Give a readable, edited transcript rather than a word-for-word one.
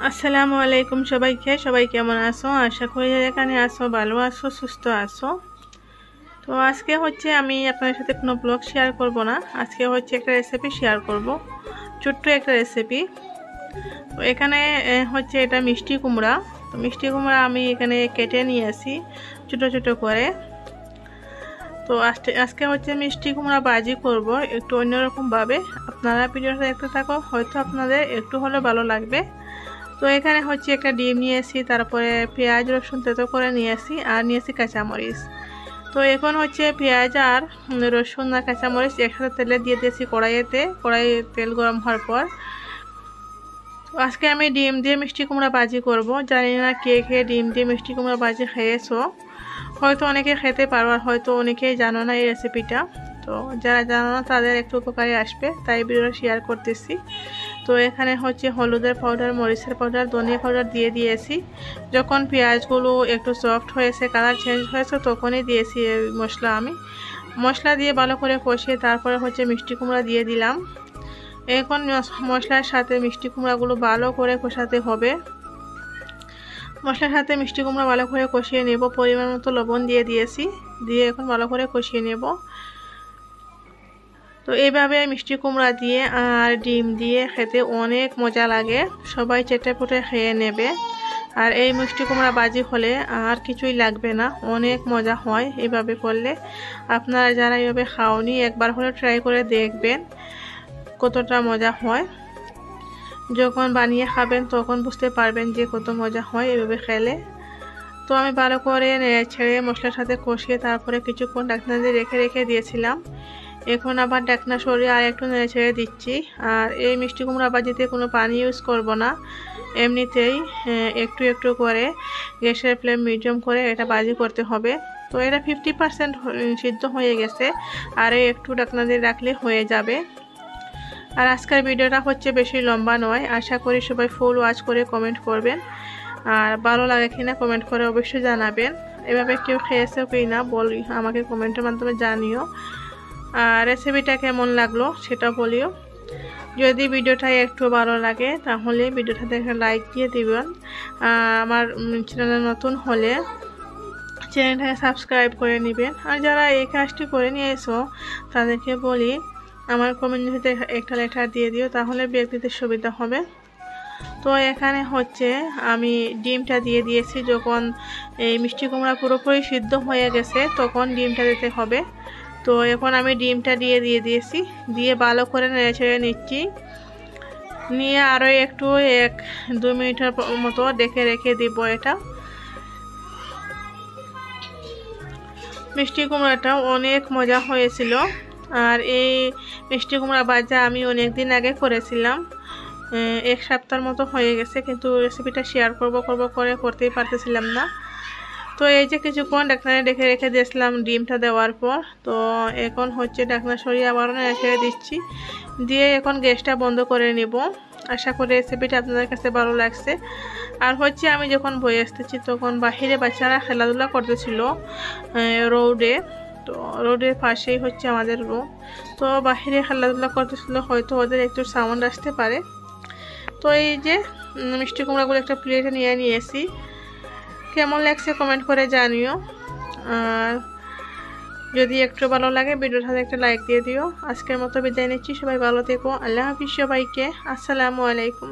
আসসালামু আলাইকুম সবাই কেমন আছো? আশা করি এখানে আছো, ভালো আছো, সুস্থ আছো। তো আজকে হচ্ছে আমি আপনাদের সাথে কোনো ব্লগ শেয়ার করব না। আজকে হচ্ছে একটা রেসিপি শেয়ার করব, ছোট্ট একটা রেসিপি। তো এখানে হচ্ছে এটা মিষ্টি কুমড়া। তো মিষ্টি কুমড়া আমি এখানে কেটে নিয়ে আসি ছোট ছোট করে। তো আজকে হচ্ছে মিষ্টি কুমড়া ভাজি করব একটু অন্যরকমভাবে। আপনারা ভিডিওটা দেখতে থাকো, হয়তো আপনাদের একটু হলেও ভালো লাগবে। তো এখানে হচ্ছে একটা ডিম নিয়েছি, তারপরে পেঁয়াজ রসুন তেতো করে নিয়েছি, আর নিয়েছি কাঁচামরিচ। তো এখন হচ্ছে পেঁয়াজ আর রসুন আর কাঁচামরিচ একসাথে তেলে দিয়ে দিয়েছি কড়াইয়ে তেল গরম হওয়ার পর। তো আজকে আমি ডিম দিয়ে মিষ্টি কুমড়া ভাজি করব। জানি না কে কে ডিম দিয়ে মিষ্টি কুমড়া ভাজি খেয়েছো, হয়তো অনেকে খেতে পারো আর হয়তো অনেকেই জানো না এই রেসিপিটা। তো যারা জানো না তাদের একটু উপকারে আসবে, তাই ভিডিওটা শেয়ার করতেছি। তো এখানে হচ্ছে হলুদের পাউডার, মরিচের পাউডার, ধনিয়া পাউডার দিয়ে দিয়েছি। যখন পেঁয়াজগুলো একটু সফট হয়েছে, কালার চেঞ্জ হয়েছে, তখনই দিয়েছি এই মশলা দিয়ে ভালো করে কষিয়ে তারপরে হচ্ছে মিষ্টি কুমড়া দিয়ে দিলাম। এখন মশলার সাথে মিষ্টি কুমড়াগুলো ভালো করে কষাতে হবে। মশলার সাথে মিষ্টি কুমড়া ভালো করে কষিয়ে নেব। পরিমাণ মতো লবণ দিয়ে দিয়েছি, দিয়ে এখন ভালো করে কষিয়ে নেব। তো এইভাবে মিষ্টি কুমড়া দিয়ে আর ডিম দিয়ে খেতে অনেক মজা লাগে, সবাই চেটেপুটে খেয়ে নেবে। আর এই মিষ্টি কুমড়া ভাজি হলে আর কিছুই লাগবে না, অনেক মজা হয় এইভাবে করলে। আপনারা যারা এইভাবে খাওনি একবার হলে ট্রাই করে দেখবেন কতটা মজা হয়। যখন বানিয়ে খাবেন তখন বুঝতে পারবেন যে কত মজা হয় এভাবে খেলে। তো আমি ভালো করে নেড়ে ছেড়ে মশলার সাথে কষিয়ে তারপরে কিছুক্ষণ ঢাকনা দিয়ে রেখে দিয়েছিলাম। এখন আবার ঢাকনা সরিয়ে আর একটু নেড়ে ছেড়ে দিচ্ছি। আর এই মিষ্টি কুমড়া ভাজিতে কোনো পানি ইউজ করব না, এমনিতেই একটু একটু করে গ্যাসের ফ্লেম মিডিয়াম করে এটা ভাজি করতে হবে। তো এটা 50% সিদ্ধ হয়ে গেছে, আর একটু ঢাকনা দিয়ে রাখলে হয়ে যাবে। আর আজকের ভিডিওটা হচ্ছে বেশি লম্বা নয়, আশা করি সবাই ফুল ওয়াচ করে কমেন্ট করবেন। আর ভালো লাগে কিনা কমেন্ট করে অবশ্যই জানাবেন। এভাবে কেউ খেয়েছে কি না বলি, আমাকে কমেন্টের মাধ্যমে জানিও। আর রেসিপিটা কেমন লাগলো সেটা বলিও। যদি ভিডিওটা একটু ভালো লাগে তাহলে ভিডিওটাতে একটা লাইক দিয়ে দিবেন। আমার চ্যানেলে নতুন হলে চ্যানেলটাকে সাবস্ক্রাইব করে নেবেন। আর যারা এই কাজটি করে নিয়েছো তাদেরকে বলি আমার কমিউনিটিতে একটা লেটার দিয়ে দিও, তাহলে ব্যক্তিতে সুবিধা হবে। তো এখানে হচ্ছে আমি ডিমটা দিয়ে দিয়েছি। যখন এই মিষ্টি কুমড়া পুরোপুরি সিদ্ধ হয়ে গেছে তখন ডিমটা দিতে হবে। তো এখন আমি ডিমটা দিয়ে দিয়েছি, দিয়ে ভালো করে নেড়ে ছেড়ে নিচ্ছি। নিয়ে আরও একটু 1-2 মিনিটের মতো রেখে দিব। এটা মিষ্টি কুমড়াটা অনেক মজা হয়েছিল। আর এই মিষ্টি কুমড়া ভাজা আমি অনেক দিন আগে করেছিলাম, 1 সপ্তাহের মতো হয়ে গেছে, কিন্তু রেসিপিটা শেয়ার করব করে করতেই পারতেছিলাম না। তো এই যে কিছুক্ষণ ঢাকনা রেখে দিয়েছিলাম ডিমটা দেওয়ার পর। তো এখন হচ্ছে ঢাকনা সরিয়ে আবারও রেখে দিচ্ছি, দিয়ে এখন গ্যাসটা বন্ধ করে নেব। আশা করি রেসিপিটা আপনাদের কাছে ভালো লাগছে। আর হচ্ছে আমি যখন বয়ে আসতেছি তখন বাহিরে বাচ্চারা খেলাধুলা করতেছিল রোডে। তো রোডের পাশেই হচ্ছে আমাদের রুম। তো বাহিরে খেলাধুলা করতেছিল, হয়তো ওদের একটু সাউন্ড আসতে পারে। তো এই যে মিষ্টি কুমড়াগুলো একটা প্লেটে নিয়েছি। কেমন লাগছে কমেন্ট করে জানিও। আর যদি একটু ভালো লাগে ভিডিওটাতে একটা লাইক দিয়ে দিও। আজকের মতো বিদায় নিচ্ছি, সবাই ভালো থেকো। আল্লাহ হাফিজ সবাইকে। আসসালামু আলাইকুম।